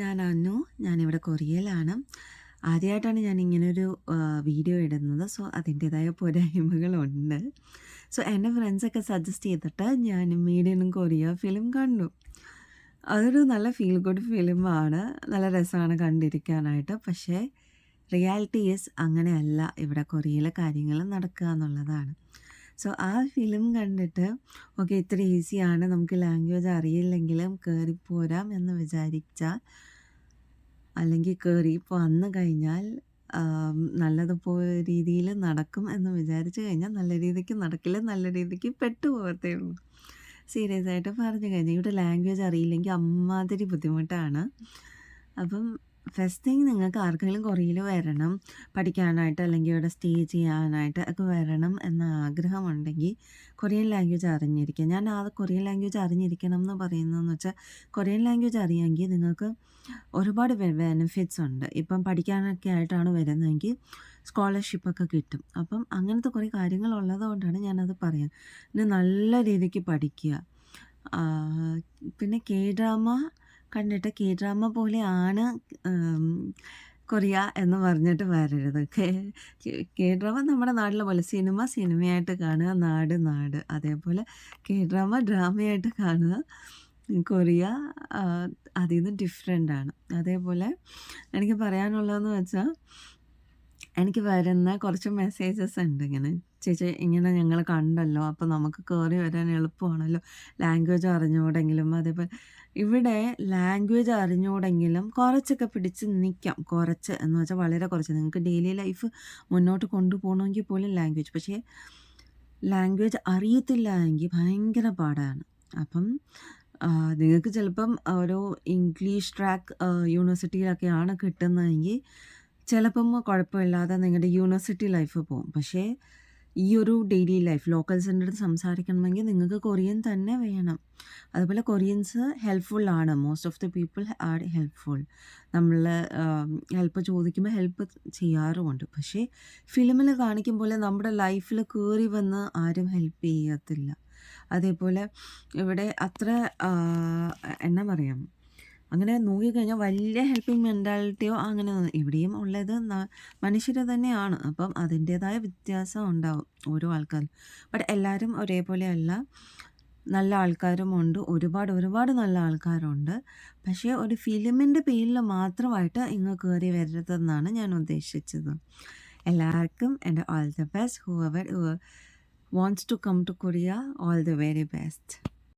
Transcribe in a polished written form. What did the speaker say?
ഞാൻ അന്നു. ഞാനിവിടെ കൊറിയയിലാണ്. ആദ്യമായിട്ടാണ് ഞാനിങ്ങനൊരു വീഡിയോ ഇടുന്നത്. സോ, അതിൻ്റേതായ പോരായ്മകളുണ്ട്. സോ, എൻ്റെ ഫ്രണ്ട്സൊക്കെ സജസ്റ്റ് ചെയ്തിട്ട് ഞാൻ മെയ്ഡ് ഇൻ കൊറിയ ഫിലിം കണ്ടു. അതൊരു നല്ല ഫീൽ ഗുഡ് ഫിലിമാണ്. നല്ല രസമാണ് കണ്ടിരിക്കാനായിട്ട്. പക്ഷേ റിയാലിറ്റി ഈസ് അങ്ങനെയല്ല ഇവിടെ കൊറിയയിലെ കാര്യങ്ങൾ നടക്കുക എന്നുള്ളതാണ്. സോ, ആ ഫിലിം കണ്ടിട്ട് ഓക്കെ ഇത്ര ഈസിയാണ്, നമുക്ക് ലാംഗ്വേജ് അറിയില്ലെങ്കിലും കയറിപ്പോരാം എന്ന് വിചാരിച്ചാൽ, അല്ലെങ്കിൽ കയറി വന്നു കഴിഞ്ഞാൽ നല്ലതുപോലെ രീതിയിൽ നടക്കും എന്ന് വിചാരിച്ചു കഴിഞ്ഞാൽ നല്ല രീതിക്ക് നടക്കില്ല, നല്ല രീതിക്ക് പെട്ടുപോകത്തേ ഉള്ളൂ. സീരിയസ് ആയിട്ട് പറഞ്ഞു കഴിഞ്ഞാൽ ഇവിടെ ലാംഗ്വേജ് അറിയില്ലെങ്കിൽ അമ്മാതിരി ബുദ്ധിമുട്ടാണ്. അപ്പം ഫസ്റ്റ് തിങ് നിങ്ങൾക്ക് ആർക്കെങ്കിലും കൊറിയയിൽ വരണം പഠിക്കാനായിട്ട്, അല്ലെങ്കിൽ ഇവിടെ സ്റ്റേ ചെയ്യാനായിട്ട് ഒക്കെ വരണം എന്ന ആഗ്രഹമുണ്ടെങ്കിൽ കൊറിയൻ ലാംഗ്വേജ് അറിഞ്ഞിരിക്കുക. ഞാൻ ആ കൊറിയൻ ലാംഗ്വേജ് അറിഞ്ഞിരിക്കണം എന്ന് പറയുന്നതെന്ന് വെച്ചാൽ, കൊറിയൻ ലാംഗ്വേജ് അറിയാമെങ്കിൽ നിങ്ങൾക്ക് ഒരുപാട് ബെനിഫിറ്റ്സ് ഉണ്ട്. ഇപ്പം പഠിക്കാനൊക്കെ ആയിട്ടാണ് വരുന്നതെങ്കിൽ സ്കോളർഷിപ്പൊക്കെ കിട്ടും. അപ്പം അങ്ങനത്തെ കുറേ കാര്യങ്ങളുള്ളത് കൊണ്ടാണ് ഞാനത് പറയാം. പിന്നെ നല്ല രീതിക്ക് പഠിക്കുക. പിന്നെ കെ ഡ്രാമ കണ്ടിട്ട് കെ ഡ്രാമ പോലെയാണ് കൊറിയ എന്ന് പറഞ്ഞിട്ട് വരരുത്. കെ ഡ്രാമ നമ്മുടെ നാട്ടിലെ പോലെ സിനിമയായിട്ട് കാണുക, നാട്. അതേപോലെ കെ ഡ്രാമ ഡ്രാമയായിട്ട് കാണുക. കൊറിയ അതിൽ നിന്ന് ഡിഫറെൻ്റാണ്. അതേപോലെ എനിക്ക് പറയാനുള്ളതെന്ന് വെച്ചാൽ, എനിക്ക് വരുന്ന കുറച്ച് മെസ്സേജസ് ഉണ്ട് ഇങ്ങനെ, ചേച്ചി ഇങ്ങനെ ഞങ്ങൾ കണ്ടല്ലോ, അപ്പോൾ നമുക്ക് കയറി വരാൻ എളുപ്പമാണല്ലോ, ലാംഗ്വേജ് അറിഞ്ഞുകൂടെങ്കിലും. അതേപോലെ ഇവിടെ ലാംഗ്വേജ് അറിഞ്ഞുകൂടെങ്കിലും കുറച്ചൊക്കെ പിടിച്ച് നിൽക്കാം. കുറച്ച് എന്ന് വെച്ചാൽ വളരെ കുറച്ച്. നിങ്ങൾക്ക് ഡെയിലി ലൈഫ് മുന്നോട്ട് കൊണ്ടുപോകണമെങ്കിൽ പോലും ലാംഗ്വേജ്, പക്ഷേ ലാംഗ്വേജ് അറിയത്തില്ല എങ്കിൽ ഭയങ്കര പാടാണ്. അപ്പം നിങ്ങൾക്ക് ചിലപ്പം ഒരു ഇംഗ്ലീഷ് ട്രാക്ക് യൂണിവേഴ്സിറ്റിയിലൊക്കെയാണ് കിട്ടുന്നതെങ്കിൽ ചിലപ്പം കുഴപ്പമില്ലാതെ നിങ്ങളുടെ യൂണിവേഴ്സിറ്റി ലൈഫ് പോകും. പക്ഷേ ഈ ഒരു ഡെയിലി ലൈഫ് ലോക്കൽസിൻ്റെ അടുത്ത് സംസാരിക്കണമെങ്കിൽ നിങ്ങൾക്ക് കൊറിയൻ തന്നെ വേണം. അതുപോലെ കൊറിയൻസ് ഹെൽപ്ഫുള്ളാണ്. Most of the people are helpful. നമ്മൾ ഹെൽപ്പ് ചോദിക്കുമ്പോൾ ഹെൽപ്പ് ചെയ്യാറുമുണ്ട്. പക്ഷേ ഫിലിമിൽ കാണിക്കും പോലെ നമ്മുടെ ലൈഫിൽ കയറി വന്ന് ആരും ഹെൽപ്പ് ചെയ്യത്തില്ല. അതേപോലെ ഇവിടെ അത്ര എന്നാ പറയാം, അങ്ങനെ നോക്കിക്കഴിഞ്ഞാൽ വലിയ ഹെൽപ്പിംഗ് മെൻറ്റാലിറ്റിയോ അങ്ങനെ ഇവിടെയും ഉള്ളത് മനുഷ്യർ തന്നെയാണ്. അപ്പം അതിൻ്റേതായ വ്യത്യാസം ഉണ്ടാവും ഓരോ ആൾക്കാരും. ബട്ട് എല്ലാവരും ഒരേപോലെ അല്ല. നല്ല ആൾക്കാരുമുണ്ട്, ഒരുപാട് നല്ല ആൾക്കാരുണ്ട്. പക്ഷേ ഒരു ഫിലിമിൻ്റെ പേരിൽ മാത്രമായിട്ട് ഇങ്ങ് കയറി വരരുതെന്നാണ് ഞാൻ ഉദ്ദേശിച്ചത്. എല്ലാവർക്കും എൻ്റെ all the best. Whoever wants to come to Korea, all the very best.